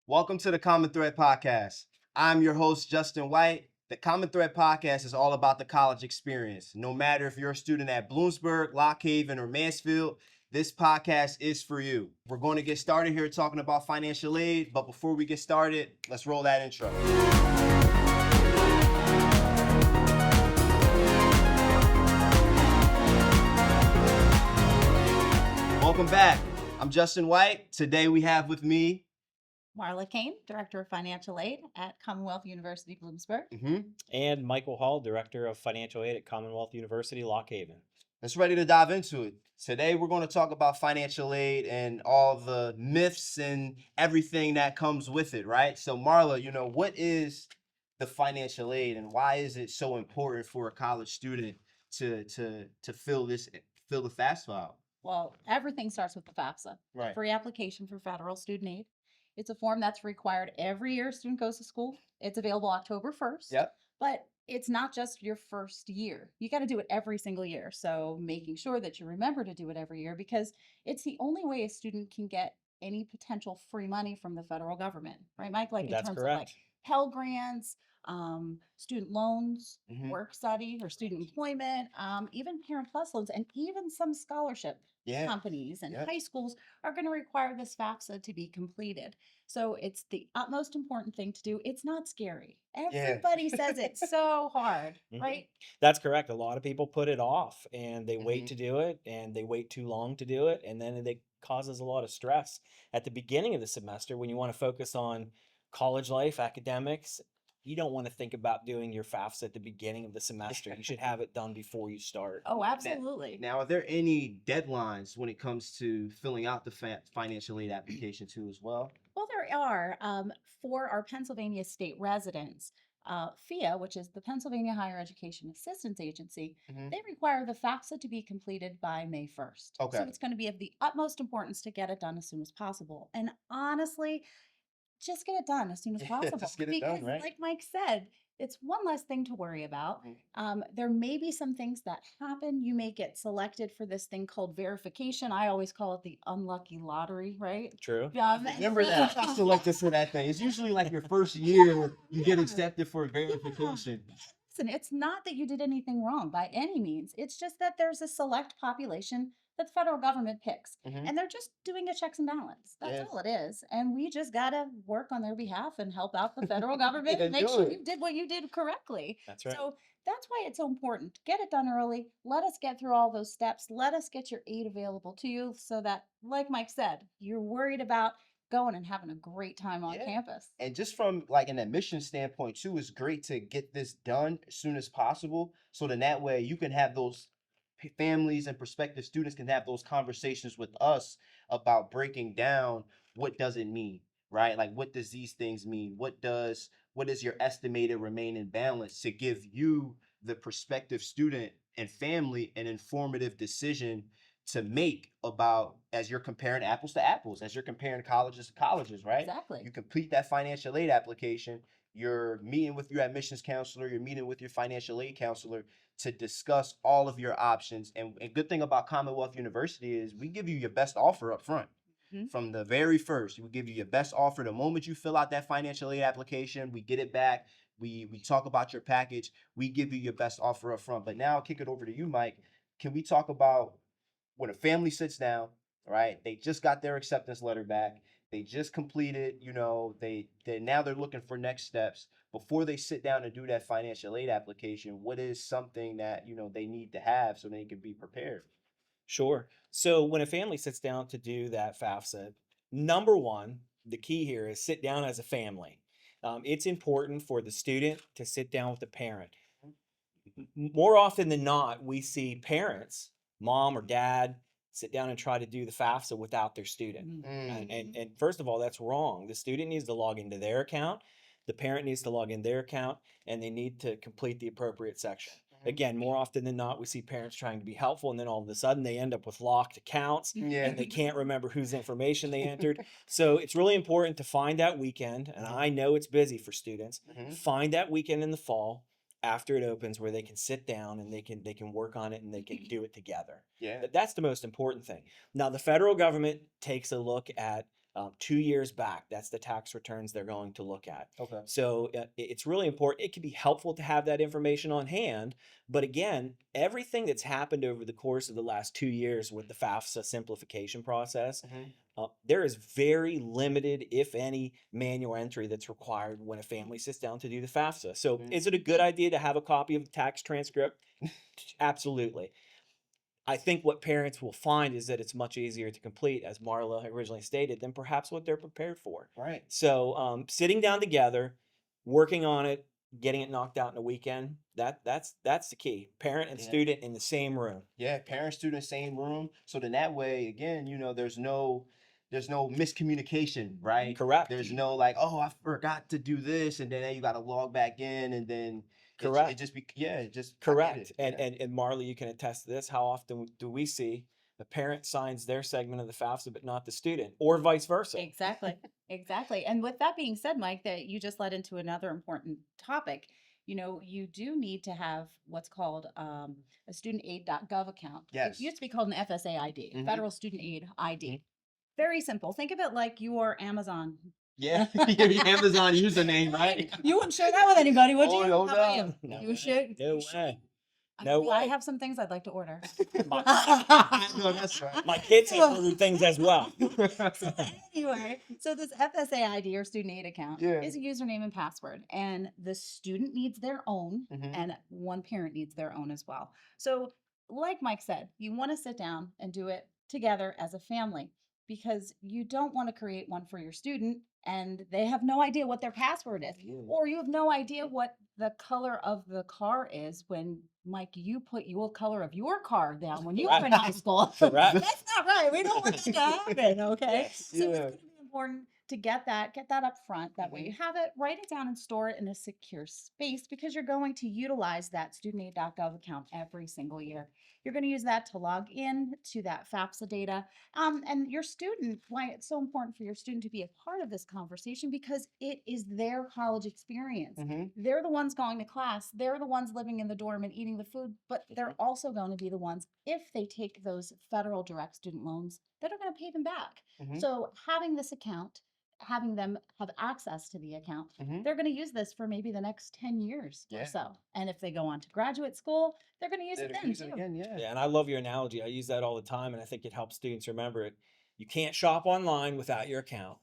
Welcome to the Common Thread Podcast. I'm your host, Justin White. The Common Thread Podcast is all about the college experience. No matter if you're a student at Bloomsburg, Lock Haven, or Mansfield, this podcast is for you. We're going to get started here talking about financial aid, but before we get started, let's roll that intro. Welcome back. I'm Justin White. Today we have with me Marla Kane, Director of Financial Aid at Commonwealth University Bloomsburg. And Michael Hall, Director of Financial Aid at Commonwealth University Lock Haven. Let's ready to dive into it. Today we're going to talk about financial aid and all the myths and everything that comes with it, right? So Marla, what is the financial aid and why is it so important for a college student to fill the FAFSA out? Well, everything starts with the FAFSA, Right. Free application for federal student aid. It's a form that's required every year a student goes to school. It's available October 1st. Yep. But it's not just your first year. You got to do it every single year. So making sure that you remember to do it every year, because it's the only way a student can get any potential free money from the federal government, right, Mike? Like in That's terms correct. of like Pell Grants, student loans, Mhm. work study or student employment, even Parent Plus loans, and even some scholarship Yeah. companies and Yep. high schools are going to require this FAFSA to be completed. So it's the utmost important thing to do. It's not scary. Everybody says it's so hard, Mhm. right? That's correct. A lot of people put it off and they Mhm. wait to do it and they wait too long to do it. And then it causes a lot of stress at the beginning of the semester when you want to focus on college life, academics. You don't want to think about doing your FAFSA at the beginning of the semester. You should have it done before you start. Oh, absolutely. Now, are there any deadlines when it comes to filling out the financial aid application too as well? Well, there are for our Pennsylvania state residents. FIA, which is the Pennsylvania Higher Education Assistance Agency, Mhm. they require the FAFSA to be completed by May 1st. Okay. So it's going to be of the utmost importance to get it done as soon as possible. And honestly, just get it done as soon as Yeah, possible. just get it done, Because, right? like Mike said, it's one less thing to worry about. Mhm. There may be some things that happen. You may get selected for this thing called verification. I always call it the unlucky lottery, right? True. Remember that I selected for that thing. It's usually like your first year you get accepted for verification. Listen, it's not that you did anything wrong by any means. It's just that there's a select population that the federal government picks, Mhm. and they're just doing a checks and balance. That's Yes. all it is. And we just got to work on their behalf and help out the federal government Yeah, and make do sure it. you did what you did correctly. That's right. So that's why it's so important. Get it done early. Let us get through all those steps. Let us get your aid available to you so that, like Mike said, you're worried about going and having a great time on Yeah. campus. And just from like an admission standpoint too, it's great to get this done as soon as possible. So then that way you can have those families and prospective students can have those conversations with us about breaking down what does it mean, right? Like what does these things mean? What is your estimated remaining balance to give you the prospective student and family an informative decision to make about as you're comparing apples to apples, as you're comparing colleges to colleges, right? Exactly. You complete that financial aid application, you're meeting with your admissions counselor, you're meeting with your financial aid counselor to discuss all of your options. And good thing about Commonwealth University is we give you your best offer up front. Mhm. From the very first, we give you your best offer. The moment you fill out that financial aid application, we get it back. We talk about your package. We give you your best offer up front. But now I'll kick it over to you, Mike. Can we talk about when a family sits down, right? They just got their acceptance letter back. They just completed, they now they're looking for next steps. Before they sit down and do that financial aid application, what is something that, they need to have so they can be prepared? Sure. So when a family sits down to do that FAFSA, number one, the key here is sit down as a family. It's important for the student to sit down with the parent. More often than not, we see parents, mom or dad, sit down and try to do the FAFSA without their student. And first of all, that's wrong. The student needs to log into their account, the parent needs to log in their account, and they need to complete the appropriate section. Again, more often than not, we see parents trying to be helpful, and then all of a sudden they end up with locked accounts Yeah. and they can't remember whose information they entered. So it's really important to find that weekend, and I know it's busy for students. Mhm. Find that weekend in the fall after it opens where they can sit down and they can work on it and they can do it together. Yeah. That's the most important thing. Now, the federal government takes a look at 2 years back. That's the tax returns they're going to look at. Okay. So it's really important. It can be helpful to have that information on hand. But again, everything that's happened over the course of the last 2 years with the FAFSA simplification process, there is very limited, if any, manual entry that's required when a family sits down to do the FAFSA. So is it a good idea to have a copy of the tax transcript? Absolutely. I think what parents will find is that it's much easier to complete, as Marla originally stated, than perhaps what they're prepared for. Right. So sitting down together, working on it, getting it knocked out in a weekend, that's the key. Parent and student in the same room. Yeah, parent, student, same room. So then that way, again, there's no miscommunication, right? Correct. There's no like, oh, I forgot to do this, and then you got to log back in, and then Correct. it just be it just I get Correct. it. And Marla, you can attest to this. How often do we see the parent signs their segment of the FAFSA, but not the student, or vice versa? Exactly. Exactly. And with that being said, Mike, that you just led into another important topic. You do need to have what's called a studentaid.gov account. Yes. It used to be called an FSA ID, Mhm. Federal Student Aid ID. Very simple. Think of it like your Amazon. Yeah, your Amazon username, right? You wouldn't share that with anybody, would Oh, you? no How about doubt. you? No You way. should. No you should. way. I No mean, I way. have some things I'd like to order. No, that's right. My kids have ordered things as well. Anyway, so this FSA ID or student aid account Yeah. is a username and password, and the student needs their own, Mhm. and one parent needs their own as well. So, like Mike said, you want to sit down and do it together as a family because you don't want to create one for your student and they have no idea what their password is, or you have no idea what the color of the car is when Mike, you put your color of your car down when you were in high school. Correct. That's not right. We don't want that to happen. Okay. Yes. So it's Yeah. going to be important to get that up front. That way you have it, write it down and store it in a secure space because you're going to utilize that studentaid.gov account every single year. You're going to use that to log in to that FAFSA data. And your student, why it's so important for your student to be a part of this conversation because it is their college experience. Mhm. They're the ones going to class. They're the ones living in the dorm and eating the food, but they're also going to be the ones, if they take those federal direct student loans, that are going to pay them back. Mhm. So having this account, having them have access to the account, Mhm. they're going to use this for maybe the next 10 years Yeah. or so. And if they go on to graduate school, they're going to use They're it gonna then use it too. again, yeah. Yeah, and I love your analogy. I use that all the time, and I think it helps students remember it. You can't shop online without your account.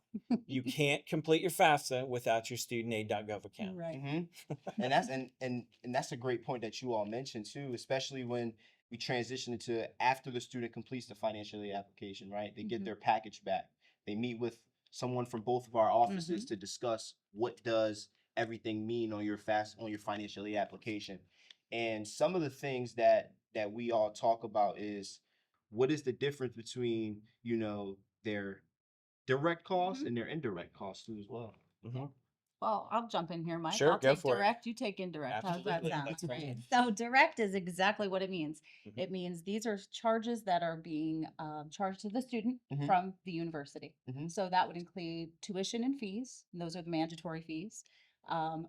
You can't complete your FAFSA without your studentaid.gov account. Right. And that's and that's a great point that you all mentioned too, especially when we transition into after the student completes the financial aid application, right? They get Mhm. their package back. They meet with someone from both of our offices to discuss what does everything mean on your financial aid application. And some of the things that we all talk about is what is the difference between, their direct costs Mhm. and their indirect costs too as well. Well, I'll jump in here, Mike. Sure, I'll go take for it. direct, you take indirect. How's that Absolutely, sound? that's great. So direct is exactly what it means. Mhm. It means these are charges that are being charged to the student Mhm. from the university. Mhm. So that would include tuition and fees, and those are the mandatory fees, um,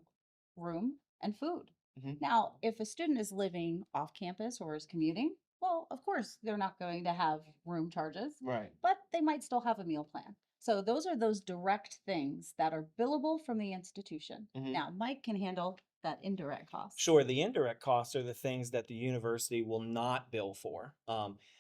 room and food. Mhm. Now, if a student is living off campus or is commuting, well, of course, they're not going to have room charges, Right. but they might still have a meal plan. So those are those direct things that are billable from the institution. Mhm. Now, Mike can handle that indirect cost. Sure, the indirect costs are the things that the university will not bill for.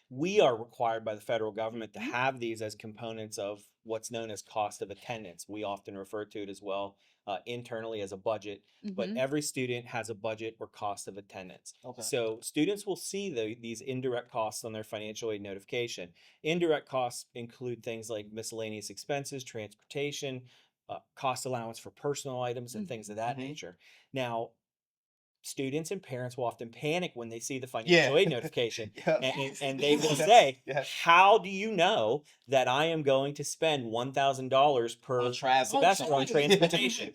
We are required by the federal government to Mhm. have these as components of what's known as cost of attendance. We often refer to it as well internally as a budget, but Mhm. every student has a budget or cost of attendance. Okay. So students will see these indirect costs on their financial aid notification. Indirect costs include things like miscellaneous expenses, transportation, cost allowance for personal items, and things of that Mhm. nature. Now, students and parents will often panic when they see the Yeah. financial aid notification, Yep. and they will say, Yes. "How do you know that I am going to spend $1,000 per On travel. semester on travel. transportation?"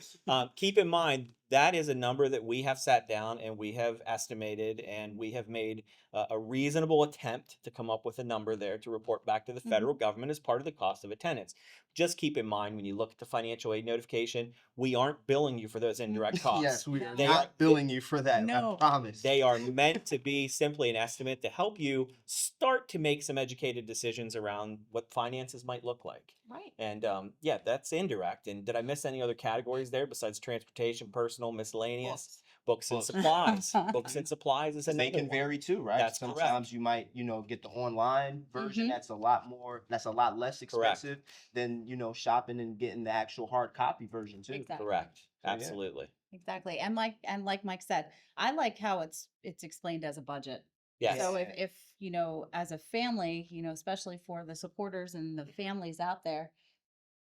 Keep in mind, that is a number that we have sat down and we have estimated, and we have made a reasonable attempt to come up with a number there to report back to the federal government as part of the cost of attendance. Just keep in mind, when you look at the financial aid notification, we aren't billing you for those indirect costs. Yes, we are They not are- billing you for that. I No. promise. They are meant to be simply an estimate to help you start to make some educated decisions around what finances might look like. Right. And yeah, that's indirect. And did I miss any other categories there besides transportation, personal, miscellaneous? Books and Books. supplies. Books and supplies is They another can one. vary too, right? That's correct. Sometimes you might, get the online version. Mhm. That's a lot less expensive than, shopping and getting the actual hard copy version too. Exactly. Correct. So, yeah. Absolutely. Exactly. And like Mike said, I like how it's explained as a budget. Yes. So Yeah. if as a family, especially for the supporters and the families out there,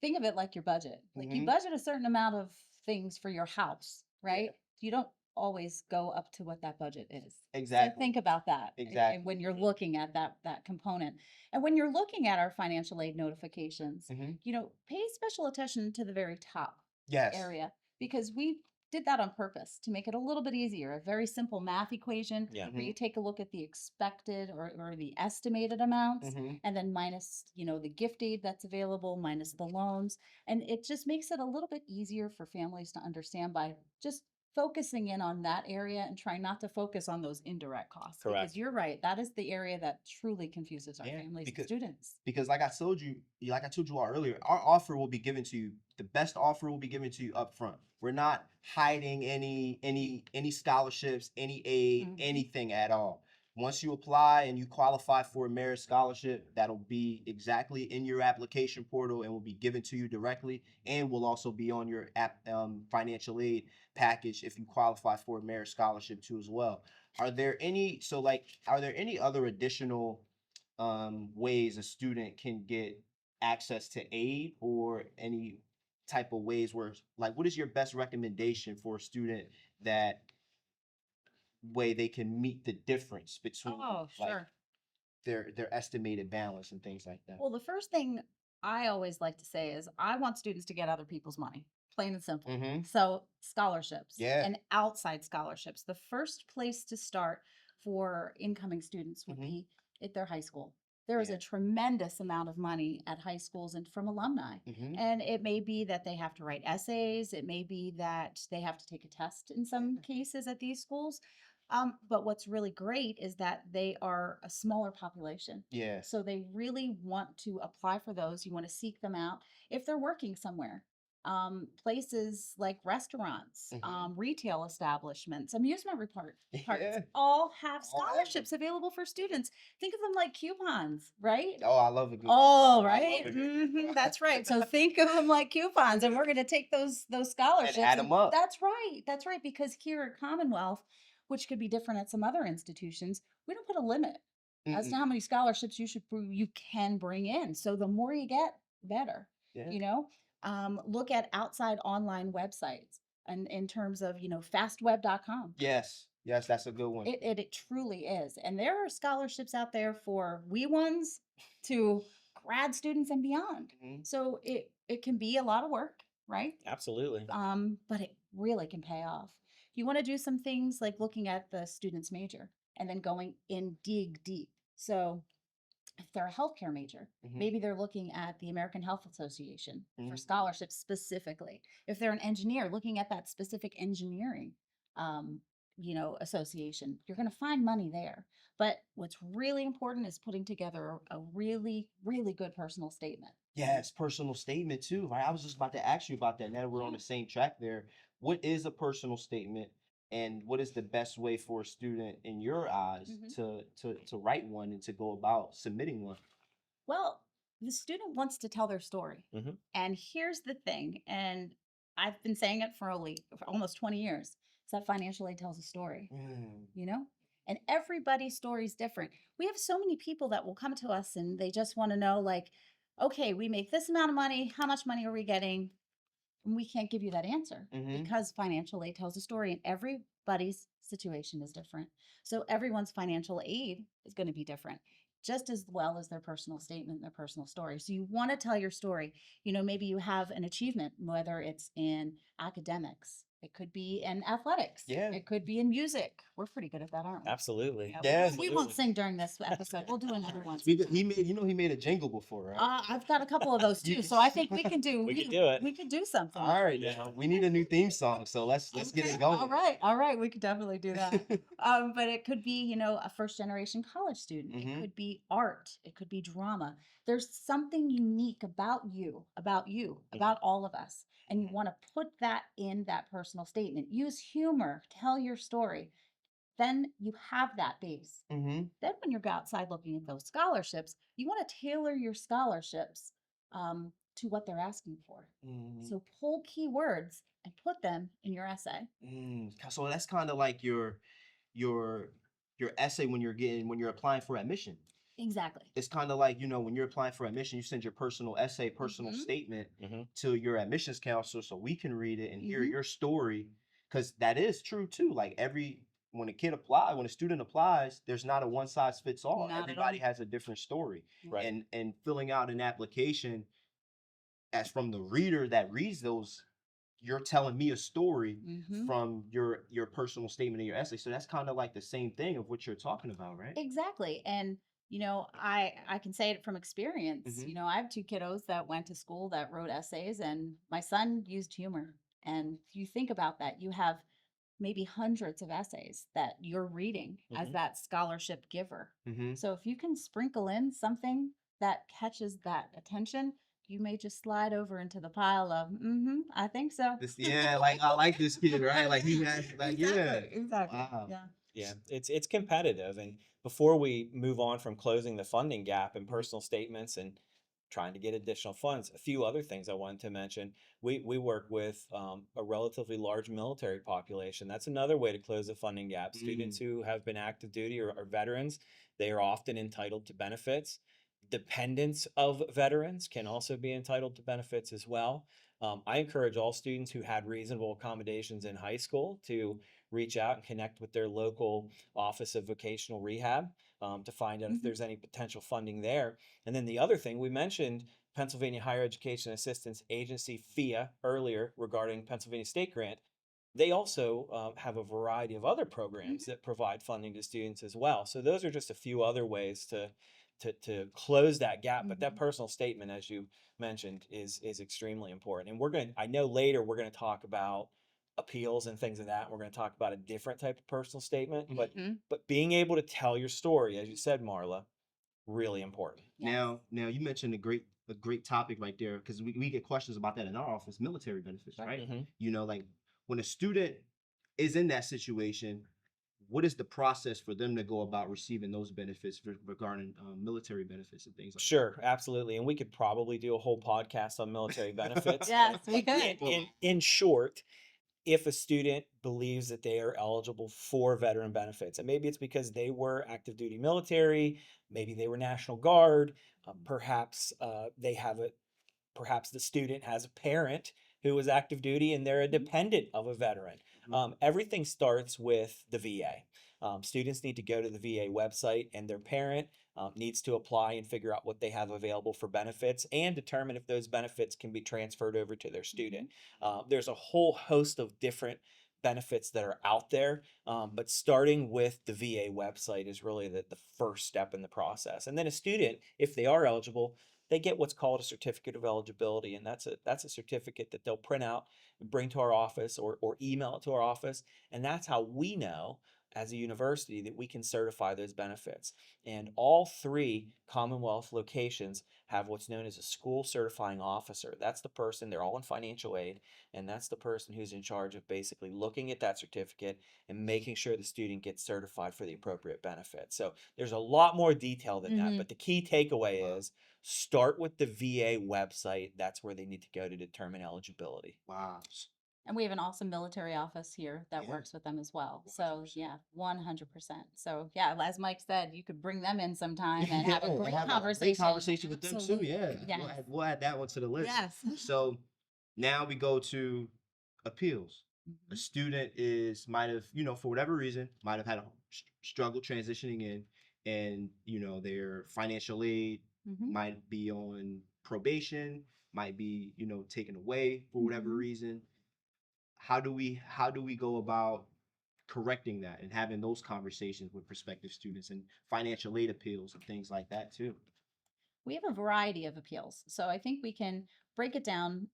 think of it like your budget. Like you Mhm. budget a certain amount of things for your house, right? You don't always go up to what that budget is. So Exactly. think about that. And Exactly. when you're looking at that component. And when you're looking at our financial aid notifications, Mhm. pay special attention to the very top Yes. area, because we did that on purpose to make it a little bit easier. A very simple math equation Yeah. where you take a look at the expected or the estimated amounts, Mhm. and then minus, the gift aid that's available, minus the loans. And it just makes it a little bit easier for families to understand by just focusing in on that area and trying not to focus on those indirect costs. Correct. Because you're right, that is the area that truly confuses our Yeah, families and because- students. Because like I told you all earlier, our offer will be given to you. The best offer will be given to you up front. We're not hiding any scholarships, any aid, Mhm. anything at all. Once you apply and you qualify for a merit scholarship, that'll be exactly in your application portal and will be given to you directly, and will also be on your financial aid package if you qualify for a merit scholarship too as well. Are there any other additional ways a student can get access to aid, or any type of ways where, like, what is your best recommendation for a student that way they can meet the difference between Oh, like sure. their estimated balance and things like that? Well, the first thing I always like to say is I want students to get other people's money, plain and simple. Mhm. So, scholarships Yeah. and outside scholarships. The first place to start for incoming students would Mhm. be at their high school. There is Yeah. a tremendous amount of money at high schools and from alumni. Mhm. And it may be that they have to write essays, it may be that they have to take a test in some cases at these schools. But what's really great is that they are a smaller population. Yeah. So they really want to apply for those. You want to seek them out if they're working somewhere. Places like restaurants, Mhm. retail establishments, amusement parks, Yeah. all have All have them. scholarships available for students. Think of them like coupons, right? Oh, I love a good. Oh, I right. love it. That's right. So think of them like coupons, and we're going to take those scholarships add 'em up. That's right. That's right. Because here at Commonwealth, which could be different at some other institutions, we don't put a limit as to Mm-mm. how many scholarships you can bring in. So the more you get, better. Yeah. Look at outside online websites, and in terms of fastweb.com. Yes. Yes, that's a good one. It truly is. And there are scholarships out there for wee ones to grad students and beyond. Mhm. So it can be a lot of work, right? Absolutely. But it really can pay off. You want to do some things like looking at the student's major and then going in dig deep. So if they're a healthcare major, Mhm. maybe they're looking at the American Health Association for Mhm. scholarships specifically. If they're an engineer, looking at that specific engineering, association, you're going to find money there. But what's really important is putting together a really, really good personal statement. Yes, personal statement too, right? I was just about to ask you about that. Now that we're on Yeah. the same track there, what is a personal statement, and what is the best way for a student in your eyes Mhm. to write one and to go about submitting one? Well, the student wants to tell their story. Mhm. And here's the thing, and I've been saying it for almost 20 years, is that financial aid tells a story, Mm. And everybody's story is different. We have so many people that will come to us and they just want to know, like, okay, we make this amount of money. How much money are we getting? And we can't give you that answer Mhm. because financial aid tells a story and everybody's situation is different. So everyone's financial aid is going to be different, just as well as their personal statement and their personal story. So you want to tell your story. Maybe you have an achievement, whether it's in academics, It could be in athletics. Yeah. It could be in music. We're pretty good at that, aren't we? Absolutely. Yeah. We won't sing during this episode. We'll do another one. He made, he made a jingle before, right? I've got a couple of those too, so I think we can do. We could do it. We could do something. All right, now we need a new theme song, so let's get it going. All right, we could definitely do that. But it could be, a first generation college student. Mhm. It could be art. It could be drama. There's something unique about you, about all of us, and you want to put that in that personal statement. Use humor, tell your story. Then you have that base. Mm-hmm. Then when you go outside looking at those scholarships, you want to tailor your scholarships to what they're asking for. Mm-hmm. So pull keywords and put them in your essay. So that's kind of like your essay when you're applying for admission. Exactly. It's kind of like, when you're applying for admission, you send your personal essay, personal statement to your admissions counselor so we can read it and hear your story, because that is true too. Like when a student applies, there's not a one size fits all. Not at Everybody all. has a different story. Right. And filling out an application as from the reader that reads those, you're telling me a story from your personal statement in your essay. So that's kind of like the same thing of what you're talking about, right? Exactly. And I can say it from experience. I have two kiddos that went to school that wrote essays, and my son used humor. And if you think about that, you have maybe hundreds of essays that you're reading as that scholarship giver. So if you can sprinkle in something that catches that attention, you may just slide over into the pile of, I think so. Like I like this kid, right? Like he has, like, Exactly. Wow. Yeah, it's competitive. And before we move on from closing the funding gap in personal statements and trying to get additional funds, a few other things I wanted to mention. We work with a relatively large military population. That's another way to close the funding gap. Students who have been active duty or veterans, they are often entitled to benefits. Dependents of veterans can also be entitled to benefits as well. I encourage all students who had reasonable accommodations in high school to reach out and connect with their local Office of Vocational Rehab to find out if there's any potential funding there. And then the other thing, we mentioned Pennsylvania Higher Education Assistance Agency, FIA, earlier regarding Pennsylvania State Grant. They also have a variety of other programs that provide funding to students as well. So those are just a few other ways to close that gap. But that personal statement, as you mentioned, is extremely important. And I know later we're going to talk about appeals and things of that. We're going to talk about a different type of personal statement, but being able to tell your story, as you said, Marla, really important. Now you mentioned a great topic right there, because we get questions about that in our office, military benefits, right? Like when a student is in that situation, what is the process for them to go about receiving those benefits regarding military benefits and things like Sure, absolutely. And we could probably do a whole podcast on military benefits. Yes, we could. In short, if a student believes that they are eligible for veteran benefits, and maybe it's because they were active duty military, maybe they were National Guard, perhaps perhaps the student has a parent who was active duty and they're a dependent of a veteran. Everything starts with the VA. Students need to go to the VA website, and their parent needs to apply and figure out what they have available for benefits and determine if those benefits can be transferred over to their student. There's a whole host of different benefits that are out there, but starting with the VA website is really the first step in the process. And then a student, if they are eligible, they get what's called a certificate of eligibility, and that's a certificate that they'll print out and bring to our office or email it to our office, and that's how we know as a university that we can certify those benefits. And all three Commonwealth locations have what's known as a school certifying officer. That's the person, they're all in financial aid, and that's the person who's in charge of basically looking at that certificate and making sure the student gets certified for the appropriate benefit. So there's a lot more detail than that, but the key takeaway is start with the VA website. That's where they need to go to determine eligibility. Wow. And we have an awesome military office here that works with them as well. So 100%. So as Mike said, you could bring them in sometime and have a great conversation. Great conversation with them too. Yeah. Yes. We'll add that one to the list. Yes. So now we go to appeals. A student might have, for whatever reason, might have had a struggle transitioning in, and their financial aid might be on probation, might be taken away for whatever reason. how do we go about correcting that and having those conversations with prospective students and financial aid appeals and things like that too? We have a variety of appeals. So I think we can break it down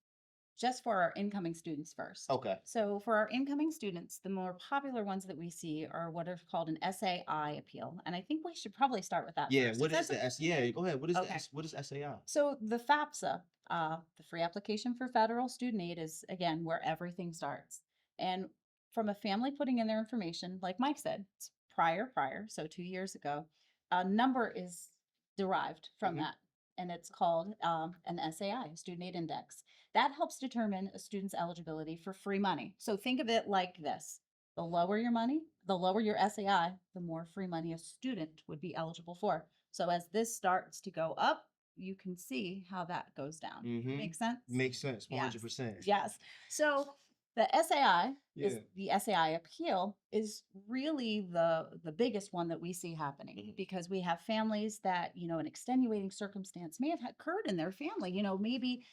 just for our incoming students first. Okay. So for our incoming students, the more popular ones that we see are what are called an SAI appeal. And I think we should probably start with that Yeah, first. what is That's the S? Yeah, go ahead. What is the okay. S? What is SAI? So the FAFSA, the free application for federal student aid, is again where everything starts. And from a family putting in their information, like Mike said, it's prior, so 2 years ago, a number is derived from Mhm. that. And it's called an SAI, Student Aid Index. That helps determine a student's eligibility for free money. So think of it like this: the lower your money, the lower your SAI, the more free money a student would be eligible for. So as this starts to go up, you can see how that goes down. Mm-hmm. Make sense? Makes sense. Yes. 100%. Yes. So the SAI is Yeah. the SAI appeal is really the biggest one that we see happening Mhm. because we have families that, an extenuating circumstance may have occurred in their family. Maybe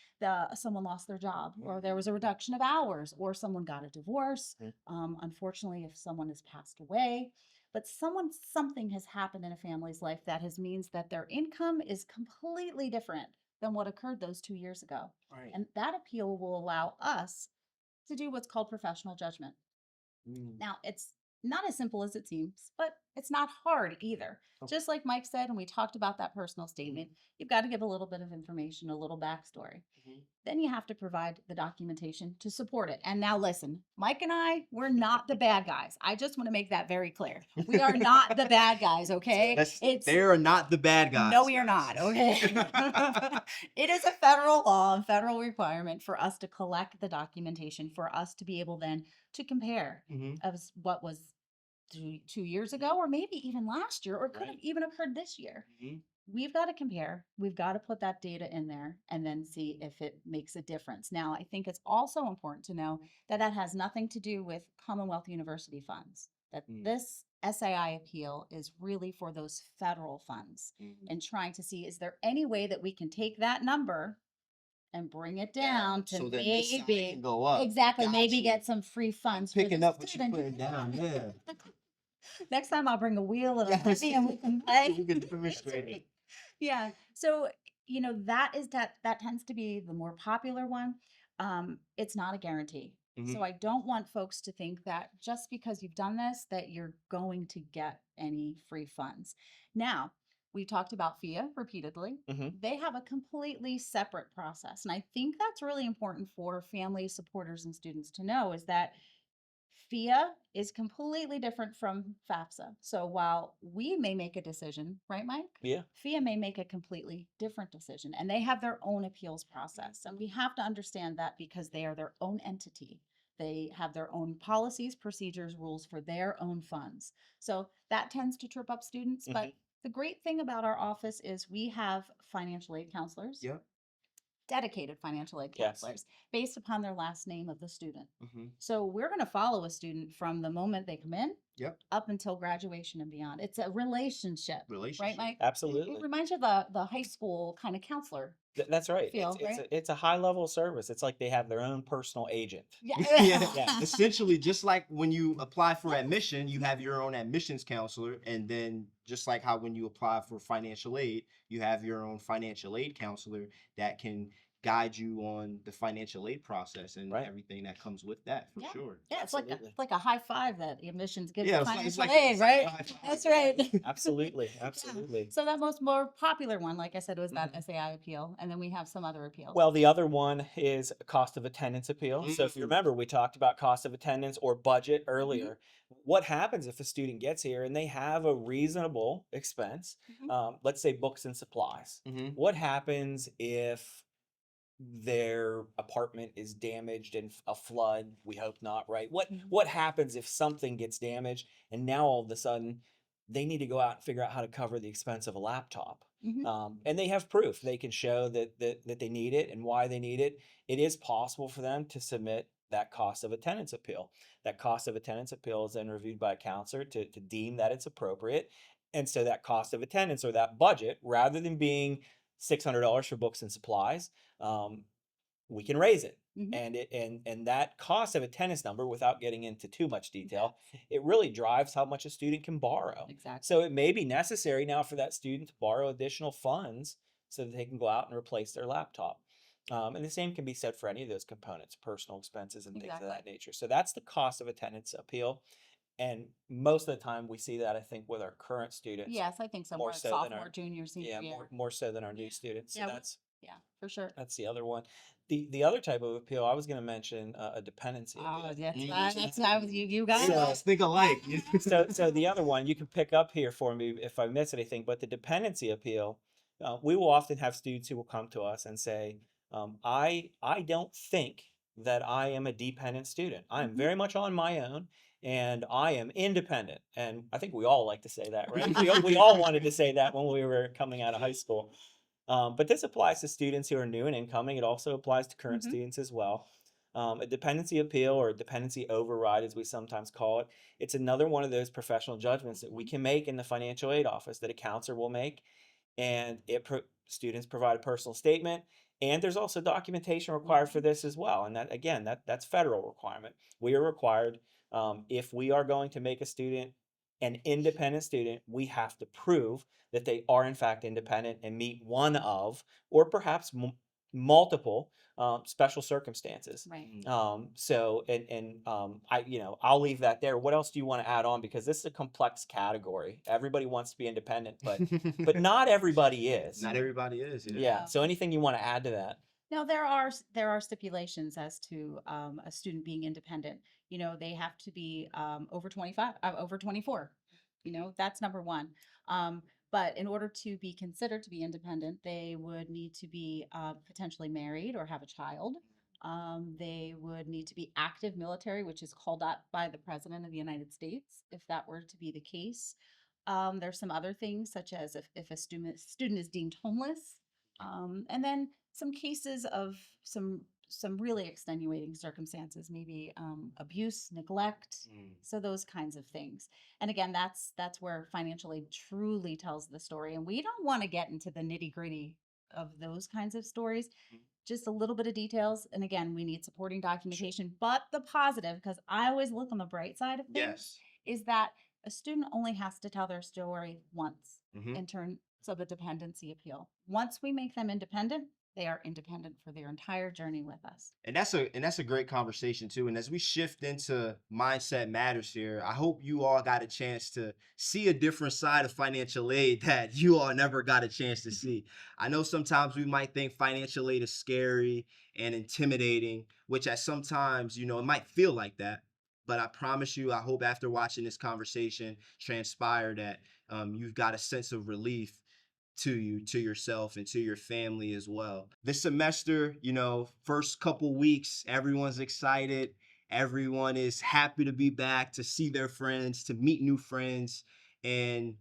someone lost their job or there was a reduction of hours or someone got a divorce. Unfortunately, if someone has passed away, but something has happened in a family's life that has means that their income is completely different than what occurred those 2 years ago. Right. And that appeal will allow us to do what's called professional judgment. Mm. Now, it's not as simple as it seems, but it's not hard either. Okay. Just like Mike said, and we talked about that personal statement, you've got to give a little bit of information, a little backstory. Mhm. Then you have to provide the documentation to support it. And now listen, Mike and I, we're not the bad guys. I just want to make that very clear. We are not the bad guys, okay? They are not the bad guys. No, we are not, okay? It is a federal law, a federal requirement for us to collect the documentation for us to be able then to compare Mhm. of what was 2 years ago, or maybe even last year, or could have Right. even occurred this year. Mhm. We've got to compare. We've got to put that data in there and then see if it makes a difference. Now, I think it's also important to know that that has nothing to do with Commonwealth University funds, that Mm. this SAI appeal is really for those federal funds Mhm. and trying to see, is there any way that we can take that number and bring it down to So that this side can maybe, go up. exactly, maybe Gotcha. get some free funds for Picking the up what you're student. putting down. Yeah. Next time I'll bring a wheel and a Yes. heavy and we can play. You can demonstrate it. Yeah. So, that tends to be the more popular one. It's not a guarantee. Mhm. So I don't want folks to think that just because you've done this, that you're going to get any free funds. Now, we talked about FIA repeatedly. Mhm. They have a completely separate process. And I think that's really important for family supporters and students to know is that FIA is completely different from FAFSA. So while we may make a decision, right, Mike? Yeah. FIA may make a completely different decision and they have their own appeals process. And we have to understand that because they are their own entity. They have their own policies, procedures, rules for their own funds. So that tends to trip up students. But Mhm. the great thing about our office is we have financial aid counselors, Yep. dedicated financial aid Yes. counselors based upon their last name of the student. Mhm. So we're going to follow a student from the moment they come in Yep. up until graduation and beyond. It's a relationship, right, Relationship. Mike? Absolutely. It reminds you of the high school kind of counselor That's right. feel, It's right? it's a high level service. It's like they have their own personal agent. Yeah. Yeah. Essentially, just like when you apply for admission, you have your own admissions counselor, and then just like how when you apply for financial aid, you have your own financial aid counselor that can guide you on the financial aid process and Right. everything that comes with that, for Yeah. sure. Yeah, it's like a, Absolutely. it's like a high five that admissions gives Yeah, to it's financial like aid, it's like right? a high five. That's right. Absolutely. Yeah. Absolutely. So that most more popular one, like I said, was that Mhm. SAI appeal, and then we have some other appeals. Well, the other one is a cost of attendance appeal. So if you Mm. remember, we talked about cost of attendance or budget earlier. What happens if a student gets here and they have a reasonable expense? Mhm. Let's say books and supplies. Mhm. What happens if their apartment is damaged in a flood? We hope not, right? Mhm. What happens if something gets damaged and now all of a sudden they need to go out and figure out how to cover the expense of a laptop? Mhm. And they have proof. They can show that they need it and why they need it. It is possible for them to submit that cost of attendance appeal. That cost of attendance appeal is then reviewed by a counselor to deem that it's appropriate. And so that cost of attendance or that budget, rather than being $600 for books and supplies, we can raise it. Mhm. And that cost of attendance number, without getting into too much detail, it really drives how much a student can borrow. Exactly. So it may be necessary now for that student to borrow additional funds so that they can go out and replace their laptop. And the same can be said for any of those components, personal expenses and things of that Exactly. nature. So that's the cost of attendance appeal. And most of the time we see that, I think, with our current students Yes, I think so. more More so than sophomore, our junior, senior yeah, year. more so than our new Yeah. students. So Yeah. Yeah, for sure. that's the other one. The other type of appeal I was going to mention, a dependency Oh, appeal. that's what I was, you got Yeah, it. let's think alike. So the other one you can pick up here for me if I miss anything, but the dependency appeal, we will often have students who will come to us and say, I don't think that I am a dependent student. I am Mhm. very much on my own and I am independent. And I think we all like to say that, right? We all wanted to say that when we were coming out of high school. But this applies to students who are new and incoming. It also applies to current Mhm. students as well. A dependency appeal, or a dependency override, as we sometimes call it, it's another one of those professional judgments that we Mhm. can make in the financial aid office, that a counselor will make, and students provide a personal statement. And there's also documentation required for this as well. And that, again, that's federal requirement. We are required, if we are going to make a student an independent student, we have to prove that they are in fact independent and meet one of, or perhaps multiple, special circumstances. Right. I'll leave that there. What else do you want to add on? Because this is a complex category. Everybody wants to be independent, but not everybody is. Not everybody is. Yeah. Yeah. So anything you want to add to that? No, there are stipulations as to a student being independent. You know, they have to be over 25, over 24. You know, that's number one. But in order to be considered to be independent, they would need to be potentially married or have a child. They would need to be active military, which is called up by the President of the United States, if that were to be the case. There's some other things, such as if a student is deemed homeless, and then some cases of some really extenuating circumstances, maybe abuse, neglect, so those kinds of things. And again, that's where financial aid truly tells the story. And we don't want to get into the nitty gritty of those kinds of stories. Just a little bit of details. And again, we need supporting documentation. But the positive, because I always look on the bright side of things, Yes. is that a student only has to tell their story once Mhm. in terms of a dependency appeal. Once we make them independent, they are independent for their entire journey with us. And that's a great conversation too. And as we shift into mindset matters here, I hope you all got a chance to see a different side of financial aid that you all never got a chance to see. I know sometimes we might think financial aid is scary and intimidating, which at sometimes, it might feel like that. But I promise you, I hope after watching this conversation transpire that you've got a sense of relief to you, to yourself, and to your family as well. This semester, first couple weeks, everyone's excited. Everyone is happy to be back, to see their friends, to meet new friends. And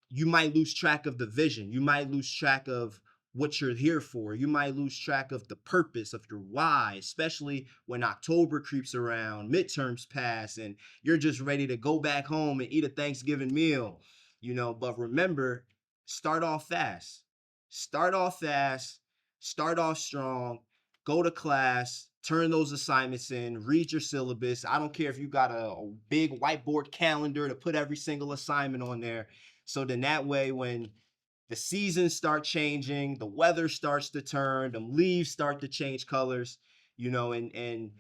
you might lose track of the vision. You might lose track of what you're here for. You might lose track of the purpose of your why, especially when October creeps around, midterms pass, and you're just ready to go back home and eat a Thanksgiving meal. But remember, start off fast. Start off fast, start off strong, go to class, turn those assignments in, read your syllabus. I don't care if you got a big whiteboard calendar to put every single assignment on there. So then that way, when the seasons start changing, the weather starts to turn, the leaves start to change colors, and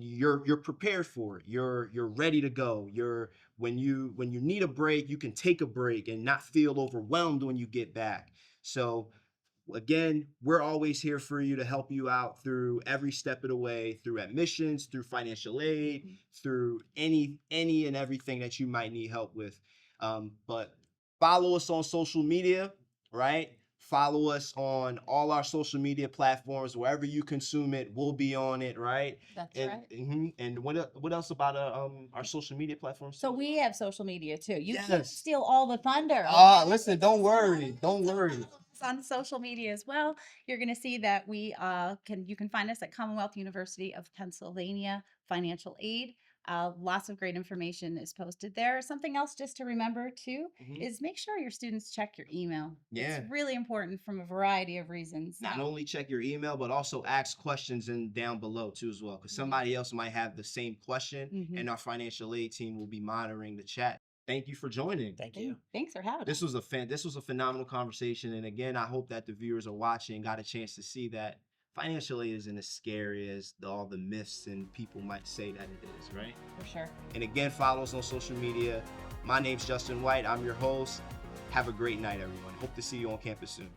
you're prepared for it. You're ready to go. When you need a break, you can take a break and not feel overwhelmed when you get back. So again, we're always here for you to help you out through every step of the way, through admissions, through financial aid, through any and everything that you might need help with. But follow us on social media, right? Follow us on all our social media platforms. Wherever you consume it, we'll be on it, right? That's And right. and what else about our social media platforms? So we have social media too. You can't Yes. steal all the thunder. Listen, don't worry. Don't worry. On social media as well, you're going to see that you can find us at Commonwealth University of Pennsylvania Financial Aid. Lots of great information is posted there. Something else just to remember too Mhm. is make sure your students check your email. Yeah. It's really important from a variety of reasons. Not only check your email, but also ask questions in down below too as well, because somebody else might have the same question, Mhm. and our financial aid team will be monitoring the chat. Thank you for joining. Thank you. Thanks for having This us. was a phenomenal conversation, and again, I hope that the viewers are watching got a chance to see that financial aid isn't as scary as all the myths and people might say that it is, right? For sure. And again, follow us on social media. My name's Justin White. I'm your host. Have a great night, everyone. Hope to see you on campus soon.